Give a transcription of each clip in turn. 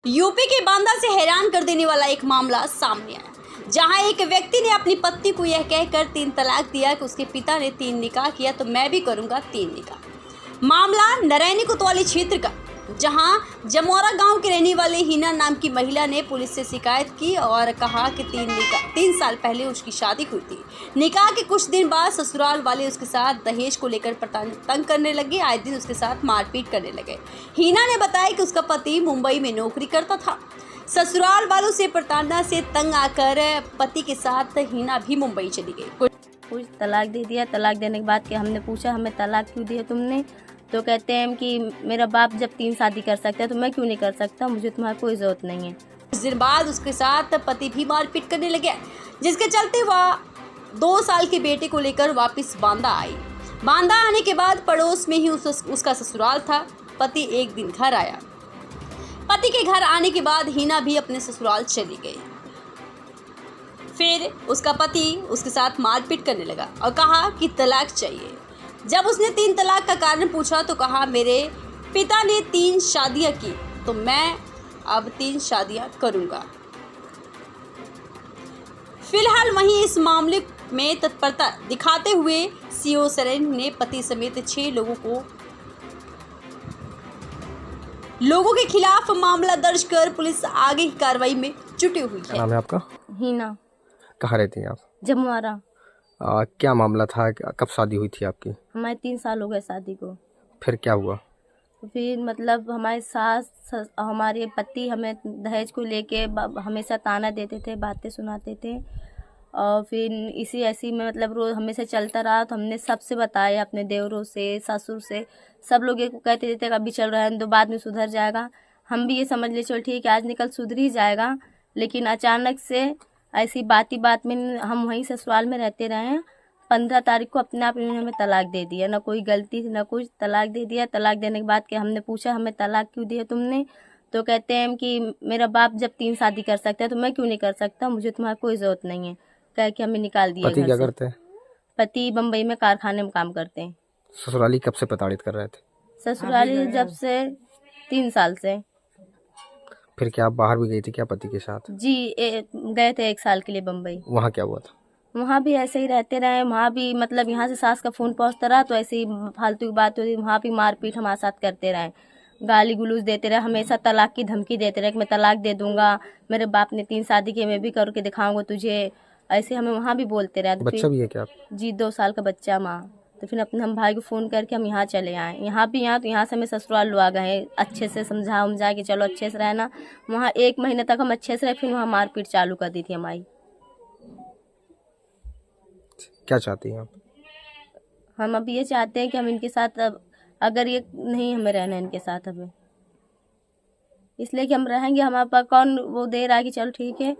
UP के बांदा से हैरान कर देने वाला एक मामला सामने आया, जहां एक व्यक्ति ने अपनी पत्नी को यह कहकर 3 तलाक दिया कि उसके पिता ने 3 निकाह किया तो मैं भी करूंगा 3 निकाह। मामला नारायणी कोतवाली क्षेत्र का, जहां जमोरा गांव के रहने वाले हिना नाम की महिला ने पुलिस से शिकायत की और कहा कि 3 साल पहले उसकी शादी हुई थी। निकाह के कुछ दिन बाद ससुराल वाले उसके साथ दहेज को लेकर तंग करने लगे, आए दिन उसके साथ मारपीट करने लगे। हिना ने बताया कि उसका पति मुंबई में नौकरी करता था। ससुराल वालों से प्रताड़ना से तंग आकर पति के साथ हिना भी मुंबई चली गई। कुछ तलाक दे दिया। तलाक देने के बाद कि हमने पूछा हमें तलाक क्यों दिया तुमने, तो कहते हैं कि मेरा बाप जब 3 शादी कर सकता है तो मैं क्यों नहीं कर सकता, मुझे तुम्हारी कोई ज़रूरत नहीं है। कुछ दिन बाद उसके साथ पति भी मारपीट करने लगे, जिसके चलते वह 2 साल के बेटे को लेकर वापस बांदा आई। बांदा आने के बाद पड़ोस में ही उसका ससुराल था। पति एक दिन घर आया। पति के घर आने के बाद हिना भी अपने ससुराल चली गई। फिर उसका पति उसके साथ मारपीट करने लगा और कहा कि तलाक चाहिए। जब उसने 3 तलाक का कारण पूछा तो कहा मेरे पिता ने 3 शादियां की तो मैं अब 3 शादियां करूंगा। फिलहाल वहीं इस मामले में तत्परता दिखाते हुए सीओ सरेन ने पति समेत 6 लोगों के खिलाफ मामला दर्ज कर पुलिस आगे की कार्रवाई में जुटी हुई है। क्या नाम है आपका? हिना। कहाँ रहती हैं आप? जमुआरा। क्या मामला था? कब शादी हुई थी आपकी? हमारे 3 साल हो गए शादी को। फिर क्या हुआ? फिर मतलब हमारे हमारे पति हमें दहेज को लेके हमेशा ताना देते थे, बातें सुनाते थे और फिर इसी ऐसी में मतलब रोज हमेशा चलता रहा। तो हमने सबसे बताया, अपने देवरों से, ससुर से, सब लोग ये कहते थे अभी चल रहा है तो बाद में सुधर जाएगा। हम भी ये समझ ले चल ठीक है आज निकल सुधर ही जाएगा, लेकिन अचानक से ऐसी बात में हम वहीं ससुराल में रहते रहे। 15 तारीख को अपने आप इन्होंने हमें तलाक दे दिया, ना कोई गलती ना कुछ, तलाक दे दिया। तलाक देने के बाद कि हमने पूछा हमें तलाक क्यों दिया तुमने, तो कहते हैं कि मेरा बाप जब 3 शादी कर सकता है तो मैं क्यों नहीं कर सकता, मुझे तुम्हारी कोई ज़रूरत नहीं है, कह के हमें निकाल दिया। पति क्या करते हैं? पति बम्बई में कारखाने में काम करते हैं। ससुराली कब से प्रताड़ित कर रहे थे? ससुराली जब से 3 साल से। फिर क्या आप बाहर भी गई थी क्या पति के साथ? जी गए थे 1 साल के लिए बम्बई। वहाँ क्या हुआ था? वहाँ भी ऐसे ही रहते रहे। वहाँ भी मतलब यहाँ से सास का फ़ोन पहुँचता रहा तो ऐसे ही फालतू की बात होती। वहाँ भी मारपीट हमारे साथ करते रहे, गाली गलौज देते रहे, हमेशा तलाक की धमकी देते रहे कि मैं तलाक दे दूंगा, मेरे बाप ने 3 शादी की, मैं भी करके दिखाऊंगा तुझे, ऐसे हमें वहाँ भी बोलते रहे। बच्चा भी है क्या? जी 2 साल का बच्चा माँ। तो फिर अपने हम भाई को फ़ोन करके हम यहाँ चले आए। यहाँ तो यहाँ से हमें ससुराल लो आ गए, अच्छे से समझा के चलो अच्छे से रहना। वहाँ 1 महीने तक हम अच्छे से रहे, फिर वहाँ मारपीट चालू कर दी थी हमारी। क्या चाहती हैं आप? हम अब ये चाहते हैं कि हम इनके साथ अब अगर ये नहीं हमें रहना है इनके साथ हमें, इसलिए कि हम रहेंगे, हमारे पास कौन वो दे रहा है कि चलो ठीक है।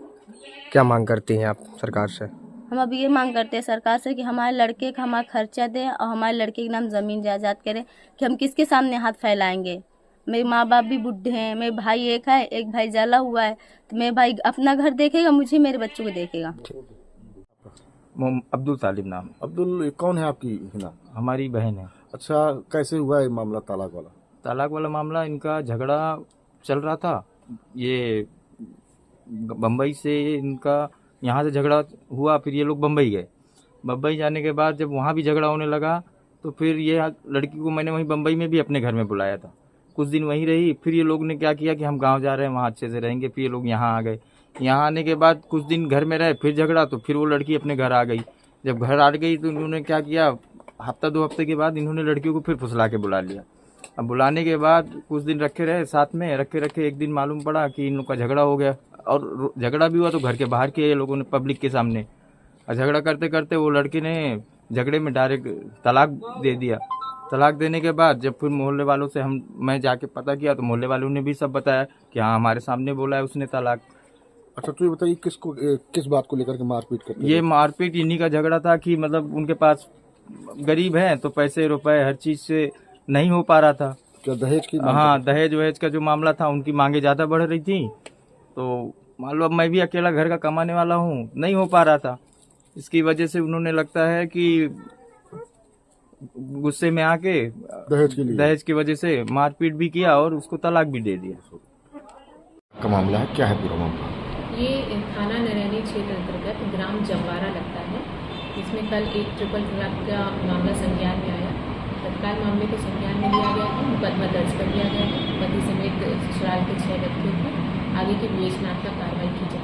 क्या मांग करती हैं आप सरकार से? हम अब ये मांग करते हैं सरकार से कि हमारे लड़के का हमारा खर्चा दे और हमारे लड़के के नाम ज़मीन जायदाद करे, कि हम किसके सामने हाथ फैलाएंगे। मेरे माँ बाप भी बूढ़े हैं, मेरे भाई एक है, एक भाई जला हुआ है, तो मेरे भाई अपना घर देखेगा, मुझे मेरे बच्चों को देखेगा। अब्दुल तालिब नाम। अब्दुल कौन है आपकी हिना? हमारी बहन है। अच्छा, कैसे हुआ है मामला तलाक वाला? तलाक वाला मामला इनका झगड़ा चल रहा था। ये बम्बई से इनका यहाँ से झगड़ा हुआ, फिर ये लोग बम्बई गए। बम्बई जाने के बाद जब वहाँ भी झगड़ा होने लगा तो फिर ये लड़की को मैंने वहीं बम्बई में भी अपने घर में बुलाया था। कुछ दिन वहीं रही, फिर ये लोग ने क्या किया कि हम गांव जा रहे हैं, वहाँ अच्छे से रहेंगे। फिर ये लोग यहाँ आ गए। यहाँ आने के बाद कुछ दिन घर में रहे, फिर झगड़ा, तो फिर वो लड़की अपने घर आ गई। जब घर आ गई तो उन्होंने क्या किया, हफ्ता 2 हफ्ते के बाद इन्होंने लड़कियों को फिर फुसला के बुला लिया। अब बुलाने के बाद कुछ दिन रखे रहे साथ में, रखे एक दिन मालूम पड़ा कि इन लोग का झगड़ा हो गया। और झगड़ा भी हुआ तो घर के बाहर किया ये लोगों ने, पब्लिक के सामने। और झगड़ा करते करते वो लड़के ने झगड़े में डायरेक्ट तलाक दे दिया। तलाक देने के बाद जब फिर मोहल्ले वालों से मैं जाके पता किया तो मोहल्ले वालों ने भी सब बताया कि हाँ हमारे सामने बोला है उसने तलाक। अच्छा, तो ये बताइए किस बात को लेकर के मारपीट करते? ये मारपीट इन्हीं का झगड़ा था कि मतलब उनके पास गरीब है तो पैसे रुपए हर चीज से नहीं हो पा रहा था। क्या दहेज की? हाँ, दहेज वहेज का जो मामला था, उनकी मांगे ज्यादा बढ़ रही थी। तो मान लो अब मैं भी अकेला घर का कमाने वाला हूँ, नहीं हो पा रहा था। इसकी वजह से उन्होंने लगता है कि गुस्से में आके दहेज की वजह से मारपीट भी किया और उसको तलाक भी दे दिया। का मामला है, क्या है पूरा मामला? ये थाना नरैनी क्षेत्र अंतर्गत ग्राम जमवारा लगता है। इसमें कल एक ट्रिपल तलाक का मामला संज्ञान में आया। तत्काल मामले को संज्ञान में लिया गया है, मुकदमा दर्ज कर दिया गया है। पति समेत ससुराल के 6 व्यक्तियों की आगे की विवेचनात्मक कार्रवाई की जाएगी।